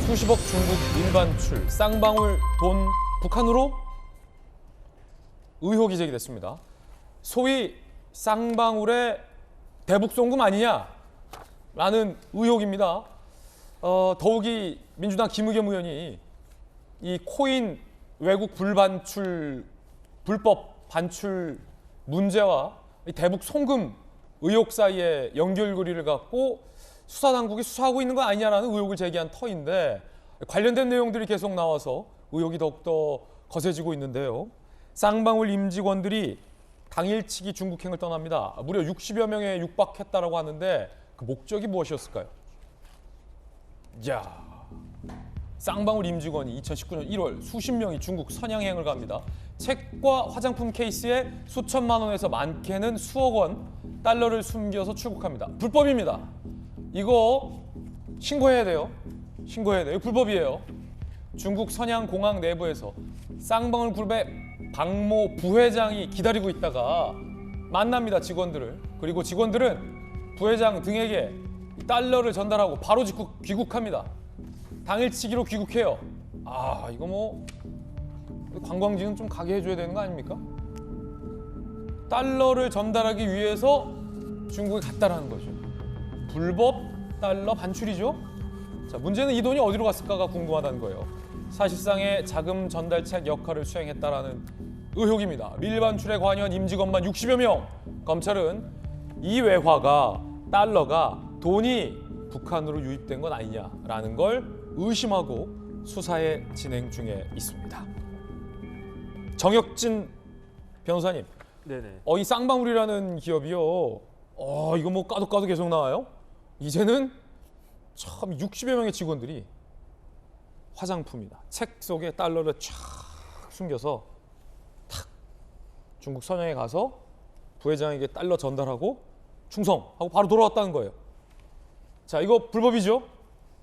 수십억 중국 인반출, 쌍방울 돈 북한으로 의혹이 제기됐습니다. 소위 쌍방울의 대북 송금 아니냐라는 의혹입니다. 더욱이 민주당 김의겸 의원이 이 코인 외국 불법 반출 문제와 이 대북 송금 의혹 사이에 연결고리를 갖고 수사당국이 수사하고 있는 거 아니냐라는 의혹을 제기한 터인데, 관련된 내용들이 계속 나와서 의혹이 더욱더 거세지고 있는데요. 쌍방울 임직원들이 당일치기 중국행을 떠납니다. 무려 60여 명에 육박했다라고 하는데 그 목적이 무엇이었을까요? 야, 쌍방울 임직원이 2019년 1월 수십 명이 중국 선양행을 갑니다. 책과 화장품 케이스에 수천만 원에서 많게는 수억 원 달러를 숨겨서 출국합니다. 불법입니다. 이거 신고해야 돼요. 신고해야 돼요. 불법이에요. 중국 선양공항 내부에서 쌍방울 그룹의 박모 부회장이 기다리고 있다가 만납니다, 직원들을. 그리고 직원들은 부회장 등에게 달러를 전달하고 바로 귀국합니다. 당일치기로 귀국해요. 이거 뭐 관광지는 좀 가게 해줘야 되는 거 아닙니까? 달러를 전달하기 위해서 중국에 갔다라는 거죠. 불법 달러 반출이죠. 자, 문제는 이 돈이 어디로 갔을까가 궁금하다는 거예요. 사실상의 자금 전달책 역할을 수행했다라는 의혹입니다. 밀반출에 관여한 임직원만 60여 명. 검찰은 이 외화가, 달러가, 돈이 북한으로 유입된 건 아니냐라는 걸 의심하고 수사에 진행 중에 있습니다. 정혁진 변호사님, 네네. 이 쌍방울이라는 기업이요. 이거 뭐 까도 계속 나와요. 이제는 참 60여 명의 직원들이 화장품이나 책 속에 달러를 쫙 숨겨서 탁 중국 선양에 가서 부회장에게 달러 전달하고 충성하고 바로 돌아왔다는 거예요. 자, 이거 불법이죠?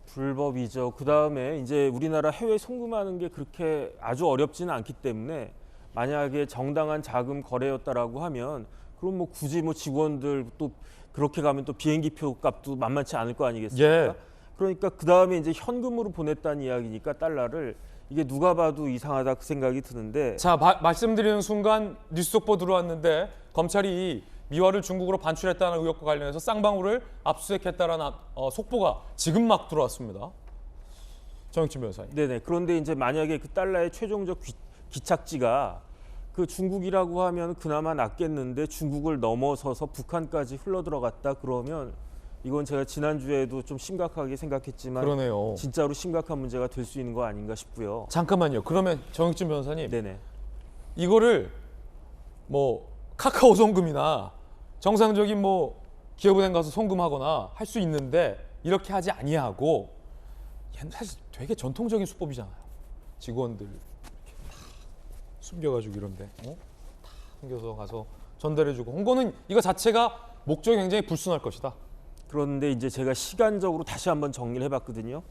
불법이죠. 그 다음에 이제 우리나라 해외 송금하는 게 그렇게 아주 어렵지는 않기 때문에 만약에 정당한 자금 거래였다라고 하면 그럼 뭐 굳이 뭐 직원들 또 그렇게 가면 또 비행기표 값도 만만치 않을 거 아니겠습니까? 예. 그러니까 그 다음에 이제 현금으로 보냈다는 이야기니까 달러를 이게 누가 봐도 이상하다 그 생각이 드는데. 자, 말씀드리는 순간 뉴스 속보 들어왔는데 검찰이 미화를 중국으로 반출했다는 의혹과 관련해서 쌍방울을 압수수색했다라는 속보가 지금 막 들어왔습니다. 정혁진 변호사님. 네네. 그런데 이제 만약에 그 달러의 최종적 기착지가 그 중국이라고 하면 그나마 낫겠는데 중국을 넘어서서 북한까지 흘러들어갔다 그러면 이건 제가 지난주에도 좀 심각하게 생각했지만 그러네요. 진짜로 심각한 문제가 될 수 있는 거 아닌가 싶고요. 잠깐만요. 그러면 정혁진 변호사님, 네네. 이거를 뭐 카카오 송금이나 정상적인 뭐 기업은행 가서 송금하거나 할 수 있는데 이렇게 하지 아니하고, 사실 되게 전통적인 수법이잖아요. 직원들 이렇게 다 숨겨가지고 이런데 다 숨겨서 가서 전달해주고 홍보는 이거 자체가 목적이 굉장히 불순할 것이다. 그런데 이제 제가 시간적으로 다시 한번 정리를 해봤거든요.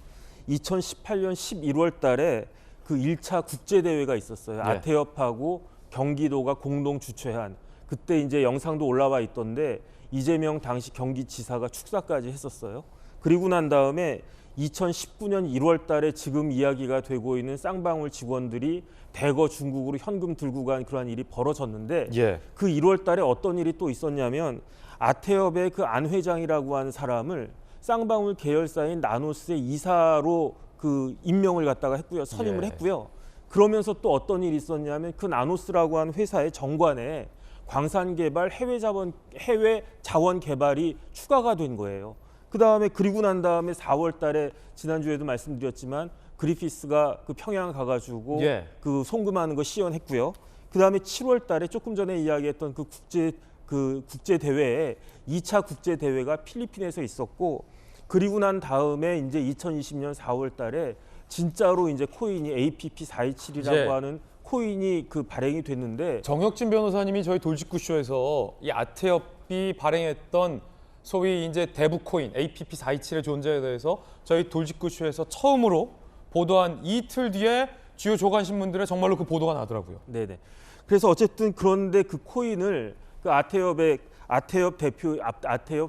2018년 11월 달에 그 1차 국제대회가 있었어요. 네. 아태협하고 경기도가 공동 주최한, 그때 이제 영상도 올라와 있던데 이재명 당시 경기지사가 축사까지 했었어요. 그리고 난 다음에 2019년 1월 달에 지금 이야기가 되고 있는 쌍방울 직원들이 대거 중국으로 현금 들고 간 그러한 일이 벌어졌는데 예. 그 1월 달에 어떤 일이 또 있었냐면 아태협의 그 안 회장이라고 하는 사람을 쌍방울 계열사인 나노스의 이사로 그 임명을 갖다가 했고요. 선임을 예. 했고요. 그러면서 또 어떤 일이 있었냐면 그 나노스라고 하는 회사의 정관에 광산 개발, 해외 자원 개발이 추가가 된 거예요. 그리고 난 다음에 4월 달에 지난주에도 말씀드렸지만 그리피스가 그 평양 가가지고 예. 그 송금하는 거 시연했고요. 그다음에 7월 달에 조금 전에 이야기했던 그 국제 대회에 2차 국제 대회가 필리핀에서 있었고, 그리고 난 다음에 이제 2020년 4월 달에 진짜로 이제 코인이 APP427이라고 예. 하는 코인이 그 발행이 됐는데, 정혁진 변호사님이 저희 돌직구쇼에서 이 아태협이 발행했던 소위 이제 대북 코인 APP427의 존재에 대해서 저희 돌직구쇼에서 처음으로 보도한 이틀 뒤에 주요 조간 신문들에 정말로 그 보도가 나더라고요. 네네. 그래서 어쨌든 그런데 그 코인을 그 아태협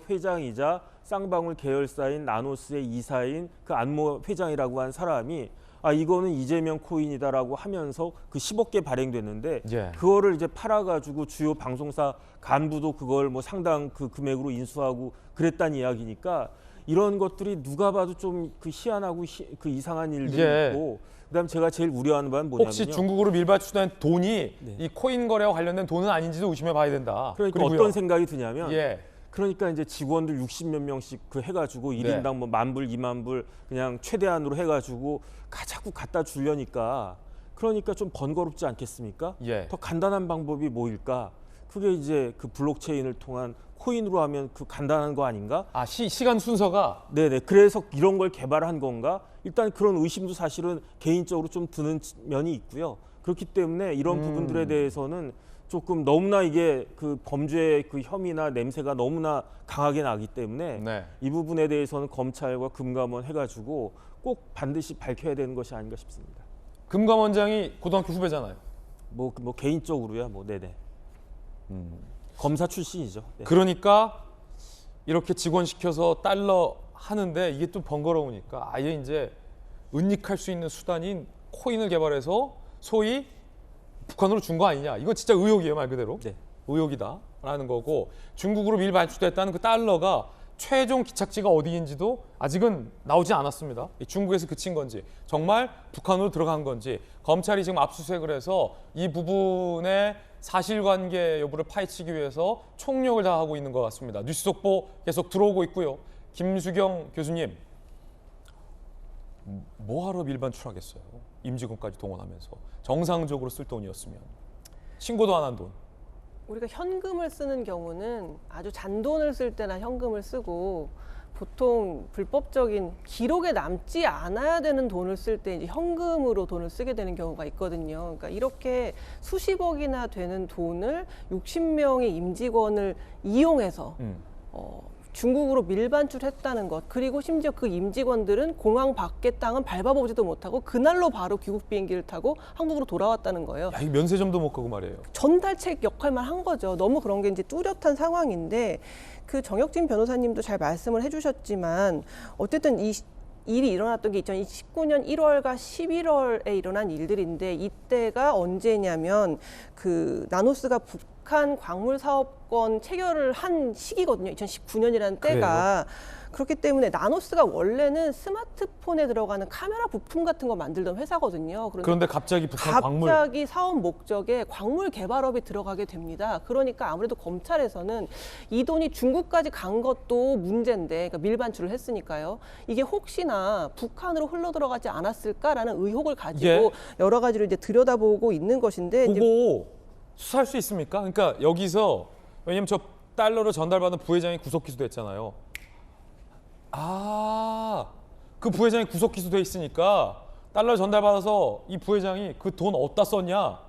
회장이자 쌍방울 계열사인 나노스의 이사인 그 안모 회장이라고 한 사람이 이거는 이재명 코인이다라고 하면서 그 10억 개 발행됐는데 예. 그거를 이제 팔아가지고 주요 방송사 간부도 그걸 뭐 상당 그 금액으로 인수하고 그랬다는 이야기니까 이런 것들이 누가 봐도 좀 그 희한하고 그 이상한 일들이 예. 있고 그다음 제가 제일 우려하는 바는 뭐냐면요. 혹시 중국으로 밀반출된 돈이 네. 이 코인 거래와 관련된 돈은 아닌지도 의심해 봐야 된다. 그러니까 그리고요. 어떤 생각이 드냐면 예. 그러니까 이제 직원들 60몇 명씩 그 해가지고 1인당 뭐 10,000불, 20,000불 그냥 최대한으로 해가지고 자꾸 갖다 주려니까 그러니까 좀 번거롭지 않겠습니까? 예. 더 간단한 방법이 뭐일까? 그게 이제 그 블록체인을 통한 코인으로 하면 그 간단한 거 아닌가? 시간 순서가 네네. 그래서 이런 걸 개발한 건가? 일단 그런 의심도 사실은 개인적으로 좀 드는 면이 있고요. 그렇기 때문에 이런 부분들에 대해서는 조금 너무나 이게 그 범죄의 그 혐의나 냄새가 너무나 강하게 나기 때문에 네. 이 부분에 대해서는 검찰과 금감원 해가지고 꼭 반드시 밝혀야 되는 것이 아닌가 싶습니다. 금감원장이 고등학교 후배잖아요. 뭐 개인적으로야 뭐 네네. 검사 출신이죠. 네. 그러니까 이렇게 직원 시켜서 달러 하는데 이게 좀 번거로우니까 아예 이제 은닉할 수 있는 수단인 코인을 개발해서 소위 북한으로 준 거 아니냐. 이거 진짜 의혹이에요, 말 그대로. 네. 의혹이다라는 거고 중국으로 밀반출됐다는 그 달러가 최종 기착지가 어디인지도 아직은 나오지 않았습니다. 중국에서 그친 건지 정말 북한으로 들어간 건지 검찰이 지금 압수수색을 해서 이 부분의 사실관계 여부를 파헤치기 위해서 총력을 다하고 있는 것 같습니다. 뉴스 속보 계속 들어오고 있고요. 김수경 교수님, 뭐하러 밀반출하겠어요? 임직원까지 동원하면서 정상적으로 쓸 돈이었으면 신고도 안 한 돈. 우리가 현금을 쓰는 경우는 아주 잔돈을 쓸 때나 현금을 쓰고 보통 불법적인 기록에 남지 않아야 되는 돈을 쓸 때 이제 현금으로 돈을 쓰게 되는 경우가 있거든요. 그러니까 이렇게 수십억이나 되는 돈을 60명의 임직원을 이용해서 중국으로 밀반출했다는 것, 그리고 심지어 그 임직원들은 공항 밖의 땅은 밟아보지도 못하고 그날로 바로 귀국 비행기를 타고 한국으로 돌아왔다는 거예요. 야, 이 면세점도 못 가고 말이에요. 전달책 역할만 한 거죠. 너무 그런 게 이제 뚜렷한 상황인데 그 정혁진 변호사님도 잘 말씀을 해주셨지만 어쨌든 이 일이 일어났던 게 2019년 1월과 11월에 일어난 일들인데 이때가 언제냐면 그 나노스가 북한 광물 사업권 체결을 한 시기거든요. 2019년이라는 때가. 그렇기 때문에 나노스가 원래는 스마트폰에 들어가는 카메라 부품 같은 거 만들던 회사거든요. 그런데 갑자기 북한 광물 사업 목적에 광물 개발업이 들어가게 됩니다. 그러니까 아무래도 검찰에서는 이 돈이 중국까지 간 것도 문제인데, 그러니까 밀반출을 했으니까요. 이게 혹시나 북한으로 흘러 들어가지 않았을까라는 의혹을 가지고 여러 가지로 이제 들여다보고 있는 것인데. 보고 수사할 수 있습니까? 그러니까 여기서 왜냐면 저 달러를 전달받은 부회장이 구속 기소됐잖아요. 그 부회장이 구속 기소돼 있으니까 달러 전달받아서 이 부회장이 그 돈 어디다 썼냐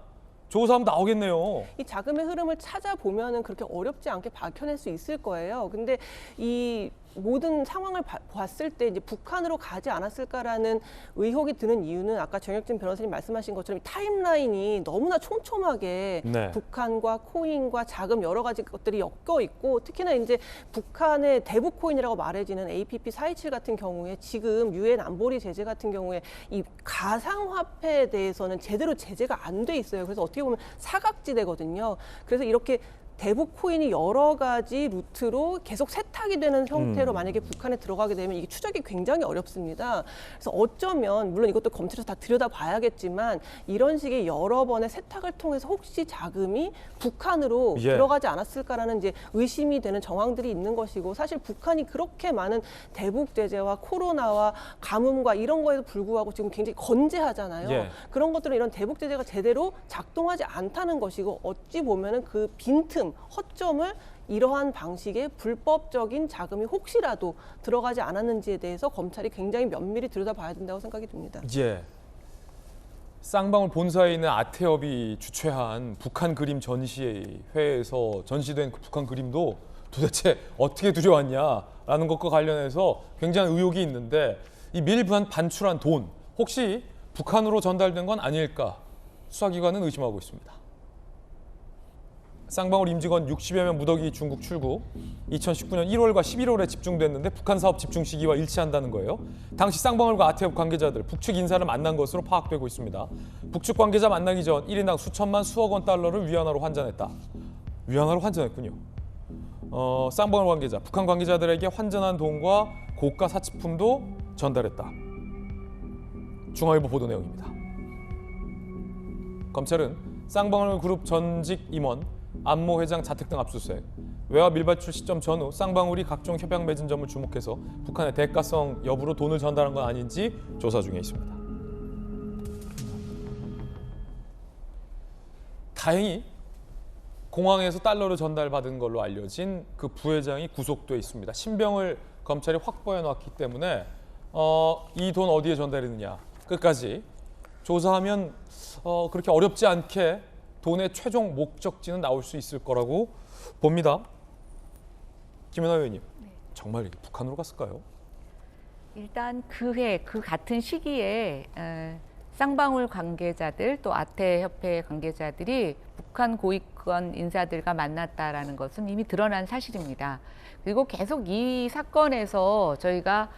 조사하면 나오겠네요. 이 자금의 흐름을 찾아보면은 그렇게 어렵지 않게 밝혀낼 수 있을 거예요. 근데 이 모든 상황을 봤을 때 이제 북한으로 가지 않았을까라는 의혹이 드는 이유는 아까 정혁진 변호사님 말씀하신 것처럼 이 타임라인이 너무나 촘촘하게 북한과 코인과 자금 여러 가지 것들이 엮여 있고, 특히나 이제 북한의 대북 코인이라고 말해지는 APP 427 같은 경우에 지금 유엔 안보리 제재 같은 경우에 이 가상화폐에 대해서는 제대로 제재가 안 돼 있어요. 그래서 어떻게 보면 사각지대거든요. 그래서 이렇게 대북 코인이 여러 가지 루트로 계속 세탁이 되는 형태로 만약에 북한에 들어가게 되면 이게 추적이 굉장히 어렵습니다. 그래서 어쩌면 물론 이것도 검찰에서 다 들여다봐야겠지만 이런 식의 여러 번의 세탁을 통해서 혹시 자금이 북한으로 들어가지 않았을까라는 이제 의심이 되는 정황들이 있는 것이고, 사실 북한이 그렇게 많은 대북 제재와 코로나와 가뭄과 이런 거에도 불구하고 지금 굉장히 건재하잖아요. 그런 것들은 이런 대북 제재가 제대로 작동하지 않다는 것이고, 어찌 보면은 그 빈틈 허점을 이러한 방식의 불법적인 자금이 혹시라도 들어가지 않았는지에 대해서 검찰이 굉장히 면밀히 들여다봐야 된다고 생각이 듭니다. 쌍방울 본사에 있는 아태업이 주최한 북한 그림 전시회에서 전시된 그 북한 그림도 도대체 어떻게 들여왔냐라는 것과 관련해서 굉장히 의혹이 있는데, 이 밀반출한 돈 혹시 북한으로 전달된 건 아닐까 수사기관은 의심하고 있습니다. 쌍방울 임직원 60여 명 무더기 중국 출국 2019년 1월과 11월에 집중됐는데 북한 사업 집중 시기와 일치한다는 거예요. 당시 쌍방울과 아태협 관계자들 북측 인사를 만난 것으로 파악되고 있습니다. 북측 관계자 만나기 전 1인당 수천만 수억 원 달러를 위안화로 환전했다. 위안화로 환전했군요. 쌍방울 관계자, 북한 관계자들에게 환전한 돈과 고가 사치품도 전달했다. 중앙일보 보도 내용입니다. 검찰은 쌍방울 그룹 전직 임원, 안모 회장 자택 등 압수수색, 외화 밀반출 시점 전후 쌍방울이 각종 협약 맺은 점을 주목해서 북한의 대가성 여부로 돈을 전달한 건 아닌지 조사 중에 있습니다. 다행히 공항에서 달러를 전달받은 걸로 알려진 그 부회장이 구속돼 있습니다. 신병을 검찰이 확보해 놨기 때문에 이 돈 어디에 전달했느냐 끝까지 조사하면 그렇게 어렵지 않게 돈의 최종 목적지는 나올 수 있을 거라고 봅니다. 김연아 의원님, 정말 북한으로 갔을까요? 일단 그 같은 시기에 쌍방울 관계자들 또 아태협회 관계자들이 북한 고위권 인사들과 만났다라는 것은 이미 드러난 사실입니다. 그리고 계속 이 사건에서 저희가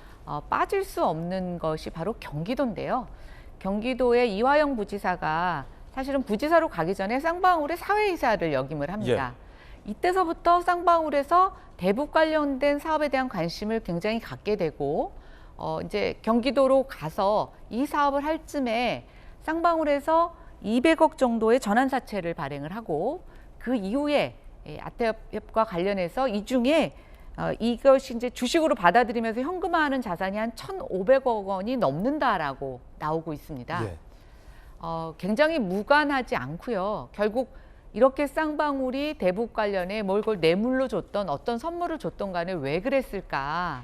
빠질 수 없는 것이 바로 경기도인데요. 경기도의 이화영 부지사가 사실은 부지사로 가기 전에 쌍방울의 사회이사를 역임을 합니다. 이때서부터 쌍방울에서 대북 관련된 사업에 대한 관심을 굉장히 갖게 되고 이제 경기도로 가서 이 사업을 할 쯤에 쌍방울에서 200억 정도의 전환사채를 발행을 하고 그 이후에 아태협과 관련해서 이 중에 이것이 이제 주식으로 받아들이면서 현금화하는 자산이 한 1,500억 원이 넘는다라고 나오고 있습니다. 굉장히 무관하지 않고요. 결국 이렇게 쌍방울이 대북 관련해 뭘 그걸 뇌물로 줬던 어떤 선물을 줬던 간에 왜 그랬을까?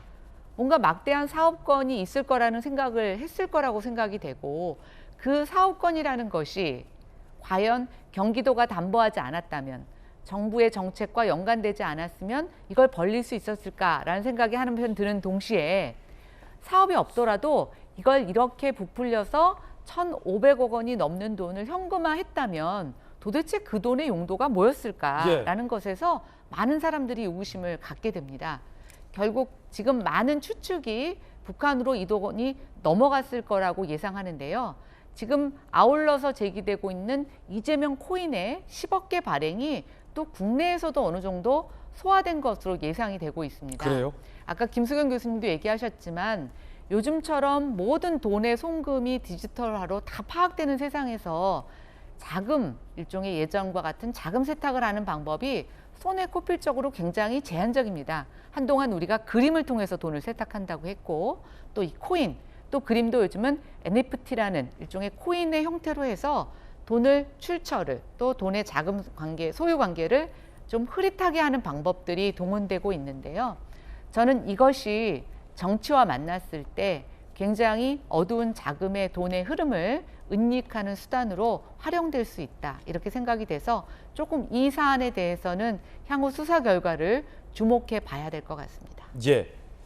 뭔가 막대한 사업권이 있을 거라는 생각을 했을 거라고 생각이 되고 그 사업권이라는 것이 과연 경기도가 담보하지 않았다면 정부의 정책과 연관되지 않았으면 이걸 벌릴 수 있었을까라는 생각이 한편 드는 동시에 사업이 없더라도 이걸 이렇게 부풀려서 1,500억 원이 넘는 돈을 현금화했다면 도대체 그 돈의 용도가 뭐였을까라는 것에서 많은 사람들이 의구심을 갖게 됩니다. 결국 지금 많은 추측이 북한으로 이 돈이 넘어갔을 거라고 예상하는데요. 지금 아울러서 제기되고 있는 이재명 코인의 10억 개 발행이 또 국내에서도 어느 정도 소화된 것으로 예상이 되고 있습니다. 그래요? 아까 김수경 교수님도 얘기하셨지만 요즘처럼 모든 돈의 송금이 디지털화로 다 파악되는 세상에서 자금, 일종의 예전과 같은 자금 세탁을 하는 방법이 손에 꼽힐 적으로 굉장히 제한적입니다. 한동안 우리가 그림을 통해서 돈을 세탁한다고 했고 또 이 코인, 또 그림도 요즘은 NFT라는 일종의 코인의 형태로 해서 돈을 출처를 또 돈의 자금 관계, 소유 관계를 좀 흐릿하게 하는 방법들이 동원되고 있는데요. 저는 이것이 정치와 만났을 때 굉장히 어두운 자금의 돈의 흐름을 은닉하는 수단으로 활용될 수 있다. 이렇게 생각이 돼서 조금 이 사안에 대해서는 향후 수사 결과를 주목해 봐야 될 것 같습니다. 예.